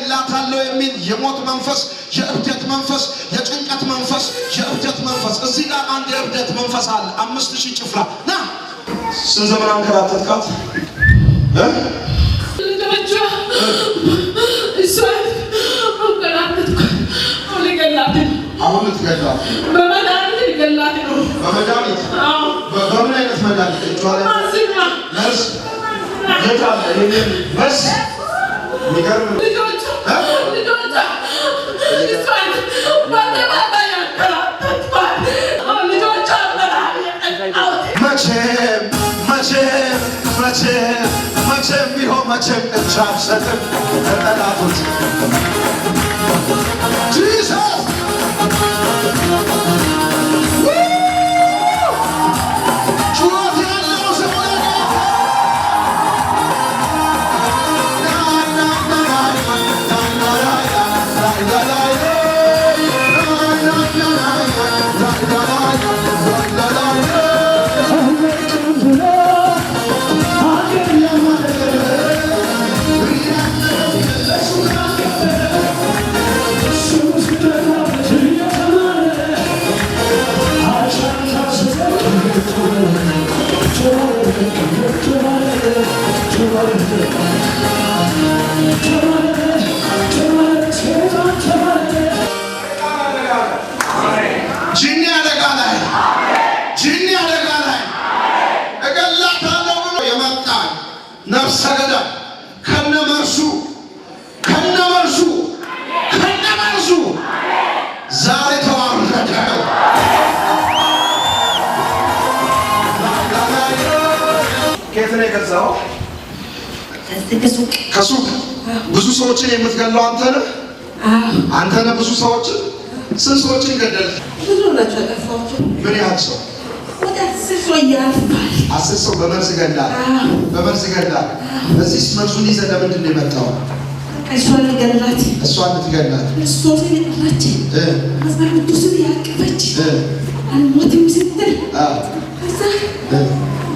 እገላታለሁ የሚል የሞት መንፈስ የእብደት መንፈስ የጭንቀት መንፈስ የእብደት መንፈስ እዚህ ጋር አንድ የእብደት መንፈስ አለ 5000 ጭፍራ ና ስንት ዘመን አንከራተትካት ልጆቿ እሷን አንከራተትኳት አሁን ልትገላት በመድኃኒት ልገላት ነው በመድኃኒት በምን አይነት መድኃኒት ነርስ የት አለ በስ የሚገርም ልጆቿ እሷን በአደባባይ አንከራተትኳት ልጆቿ መቼም ቢሆን መቼም እጅ አልሰጥም ለጠላቶች ጂሰስ ጩኸት ያለው ሰው ነፍሰ ገዳይ ከነመርሱ ዛሬ ተዋረደ። ከየት ነው የገዛው? ከሱቅ። ብዙ ሰዎችን የምትገለው አንተ ነህ? አንተ ነህ ብዙ ሰዎችን? ስንት ሰዎችን ገደልክ? ብዙ ናቸው ያጠፋሁት። ምን ያህል ሰው? ወደ 10 ሰው ያልፋል። 10 ሰው በመርዝ ገድለሃል? በመርዝ ገድለሃል። እዚህ መርዙን ይዘህ ለምንድን ነው የመጣው? እሷን ልገላት። እሷን ልትገላት? ክርስቶስን የጠራች መዝሙር ቅዱስን ያቀፈች አልሞትም ስትል ከዛ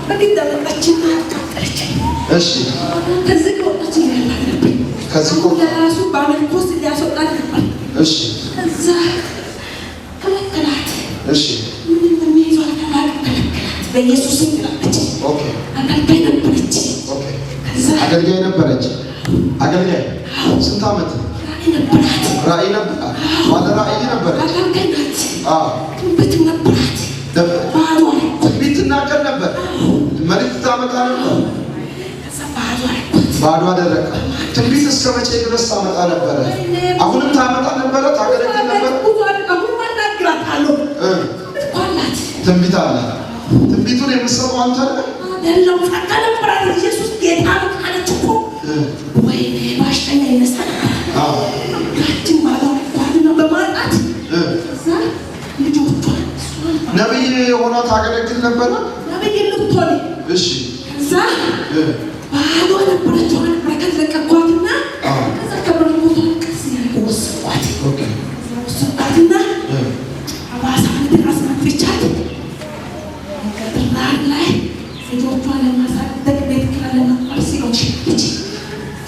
በግድ አመጣችና አቃጠለችኝ። እሺ ከዚህ ከወጣች ይላል ነበር። ከዚህ ለራሱ በአመልኮ ውስጥ ሊያስወጣት ነበር። እሺ ከዛ ከለከላት። እሺ ምን እንደሚይዘው ከለከላት። በኢየሱስ ስም ትላለች። ኦኬ አገልጋይ ነበረች። ኦኬ አገልጋይ ነበረች። አገልጋይ ስንት ዓመት? ራእይ ነበራት። ባለ ራእይ ነበረች። አገልጋይ ናት። ትንቢት ነበራት። ትንቢት ትናገር ነበር። መልእክት ታመጣ ነበር። ባዶ አደረቀ። ትንቢት እስከ መቼ ድረስ ታመጣ ነበረ? አሁንም ታመጣ ነበረ። ታገለግል ነበር። ትንቢት አለ። ትንቢቱን የምትሰማው አንተ ነህ። ለለው ፈቀደብራት ኢየሱስ ጌታ አለች እኮ ወይኔ ባሽተኛ ይነሳል። ጋችን ባዶ በማጣት እዛ ልጆቿ ነብይ ሆና ታገለግል ነበር። ነብይ ልትሆን እሺ እዛ ባዶ ነበረች። በረከት ለቀቋትና ከዛ ከበረከቱ ቀስ ያወስቋት ኦኬ ወስቋትና አባሳ ድረስ መጥቻት ከጥራር ላይ ልጆቿን ለማሳደግ ቤት ኪራይ ለመክፈል ሲሮች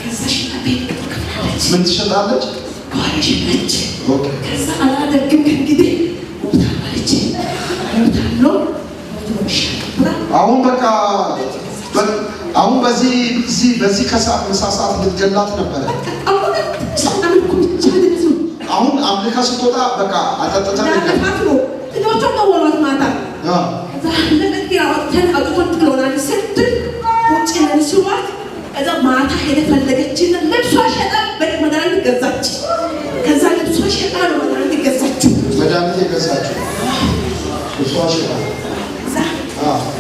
ከዛ ሽታ ቤት ትከፍላለች። ምን ትሸጣለች? ጓረሽ ነች። ኦኬ ከዛ አላደርግም ከእንግዲህ ሞታለች። ሞታለው አሁን በቃ አሁን በዚህ ከሰዓት ምሳ ሰዓት ልትገላት ነበረ። አሁን አምልካ ስትወጣ በቃ አጠጥታ ነው ልጆቿ ተወሏት ማታ ከዛ ለበቂያ ወጥተን አጥቶት ብሎናል ስትል ውጭ ነን ሲሏት ከዛ ማታ ሄደፈለገችና ልብሷ ሸጣ በመድኃኒት ገዛች። ከዛ ልብሷ ሸጣ ነው መድኃኒት ገዛችው። መድኃኒት የገዛችው ልብሷ ሸጣ። ከዛ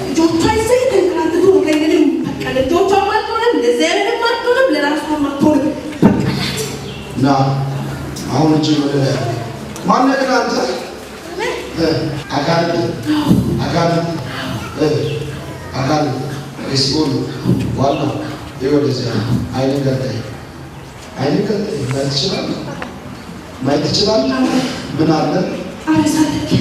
ልጆቿ ይዘው የተንከራተቱ ነው። ከእንግዲህ በቃ ልጆቿ ማትሆንም ለዘርንም ማትሆንም ለራሷ ማትሆንም በቃላት ና አሁን እጅ ወደ ማን ነገር አንተ አጋንንት ሪስፖን ዋና ይወደዚያ አይን ገዳይ ማየት ትችላለህ። ምን አለ አረሳለች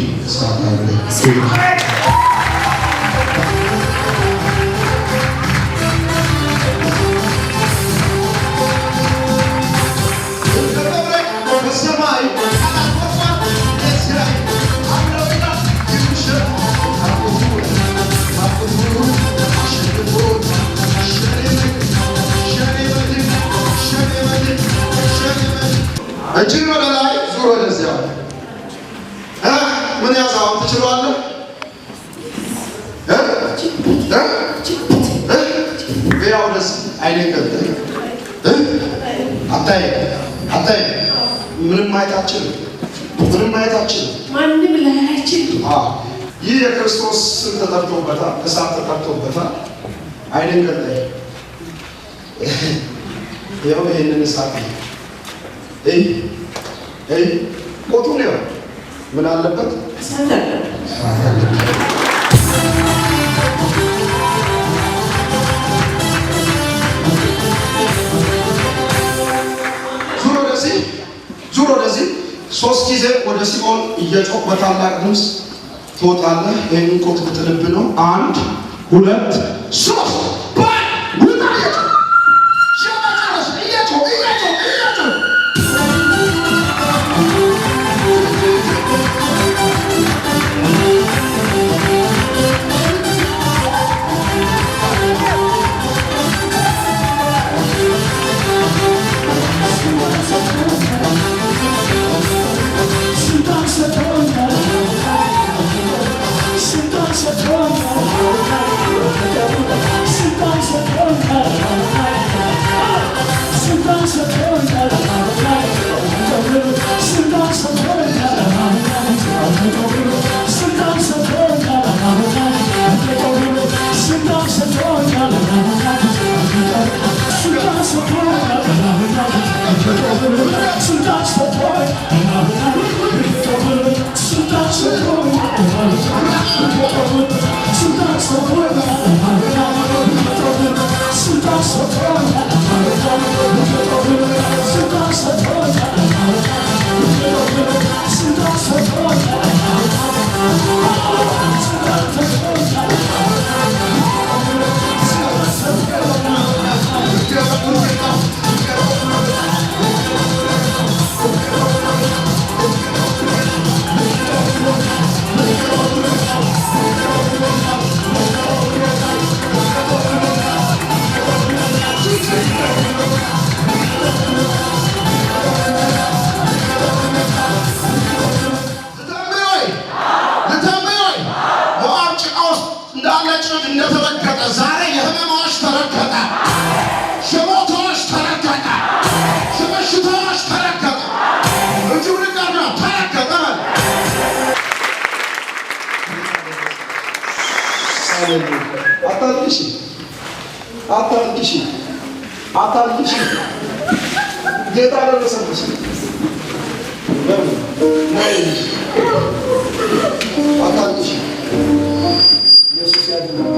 ምን ያዛው ትችላለህ? ያው ደስ አይኔን ገልጠህ አታይ ምንም ማየታችን ማንም ላያችን ይህ የክርስቶስ ስም ተጠርቶበታል፣ እሳት ተጠርቶበታል። አይኔን ገልጠህ ያው ይሄንን እሳት ቆጡ ነው ምን አለበት? ዙር ወደዚህ 3 ጊዜ ወደ ሲኦል እየጮህ በታላቅ ድምፅ ትወጣለህ። ይህንን ቆጥ ብትልብ ነው 1 2 3 አታልቅሽ ጌታ ደረሰልሽ። አታልቅሽ ኢየሱስ ያድናል።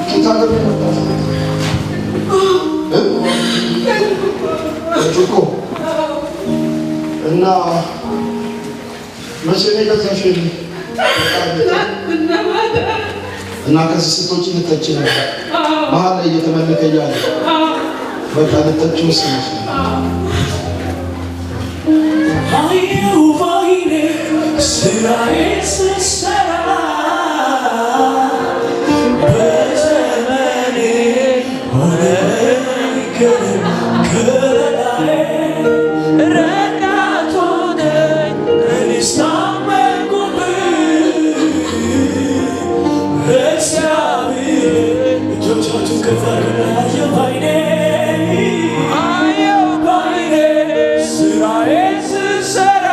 ጌታ ደረሰልሽ እኮ እና መቼ ነው የገዛሽው? እና ከዚህ ስትወጪ ልትጠጪ ነበር መሀል ላይ እየተመለከ እያለ በቃ ልትጠጪ ወሰነሽ። አየሁ ባይኔ ስራዬን ስሰራ በዘመኔ ሆነኝ ከለላዬ ረዳት ሆነኝ እኔስ ታመንኩብህ እግዚአብሔር እጆቻችሁን ከፍ አድርጉና አየሁ ባይኔ ስራዬን ስሰራ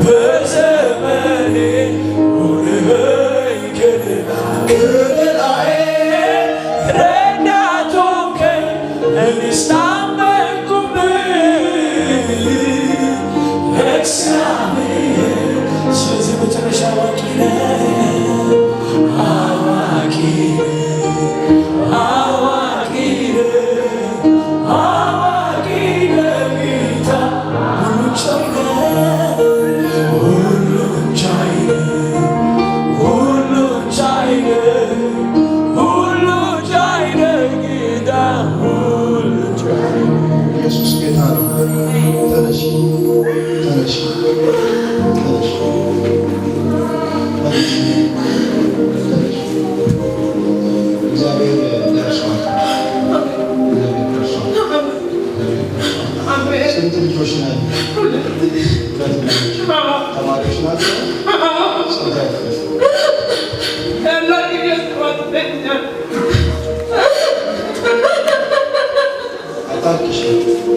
በዘመኔ ተማሪዎች ናቸው።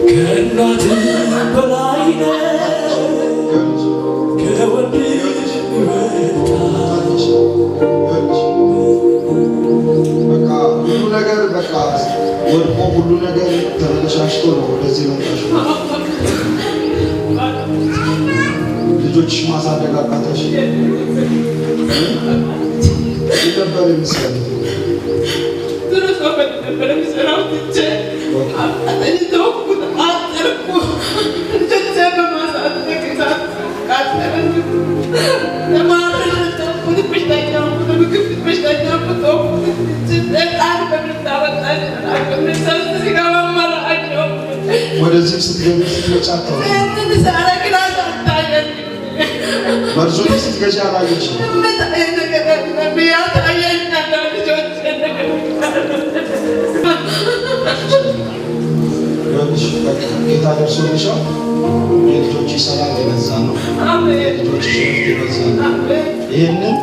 ከእናት በላይ ከወንድ ይበልጣል። በቃ ሁሉ ነገር በቃ ወድቆ ሁሉ ነገር ተበላሽቶ ነው ወደዚህ መጣሽ። ልጆችሽ ማሳደግ አቃተሽ። ነበር የሚሰራው ወደዚህ ስትገቢ ስትመጫተው በርዙ ስትገዢ አላየሽም። ጌታ ደርሶልሻል። የልጆችሽ ሰላም የበዛ ነው። የልጆችሽ ረፍት የበዛ ነው። ይህንን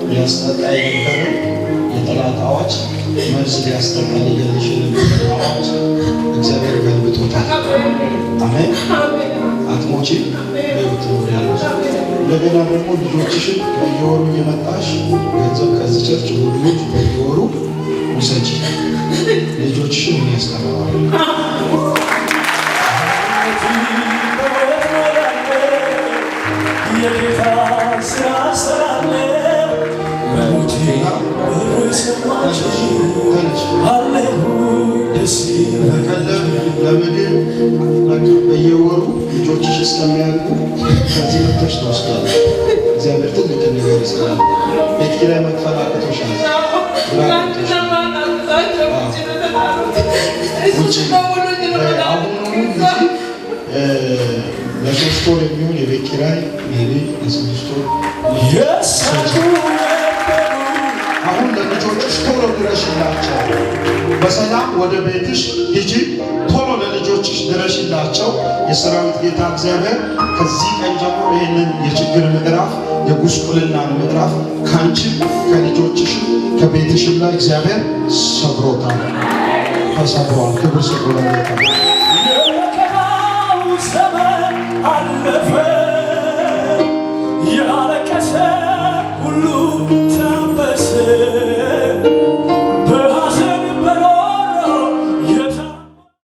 ሊያስጠቃ የነበረ የጠላት አዋጅ መርዝ ሊያስጠቃ ሊገልሽ የነበረ አዋጅ እግዚአብሔር ገልብጦታል። አሜን። አትሞቺም፣ በሕይወት ትኖሪያለሽ። እንደገና ደግሞ ልጆችሽን በየወሩ እየመጣሽ ገንዘብ ከዚህ ቸርች ሁሉች በየወሩ ውሰጂ። ልጆችሽን ያስተምራሉ። የጌታ ስራ ስራለ በሞቴ ለምግብ በየወሩ ልጆችሽ እስከሚያልቁ ከዚህ መጥተሽ ትወስዳለሽ። እግዚአብሔር ትልቅ ነገር ይሰራል። ቤት ኪራይ መክፈል አቅቶሻል። ለሶስት ወር የሚሆን የቤት ኪራይ ሜቢ ለስድስት ወር አሁን ለልጆችሽ ቶሎ ድረሽላቸው። በሰላም ወደ ቤትሽ ሂጂ። ቶሎ ለልጆችሽ ድረሽላቸው። የሰራዊት ጌታ እግዚአብሔር ከዚህ ቀን ጀምሮ ይህንን የችግር ምዕራፍ የጉስቁልናን ምዕራፍ ከአንቺም ከልጆችሽም ከቤትሽም ላይ እግዚአብሔር ሰብሮታል። ተሰብሯል። ክብር ስጡ ለጌታ።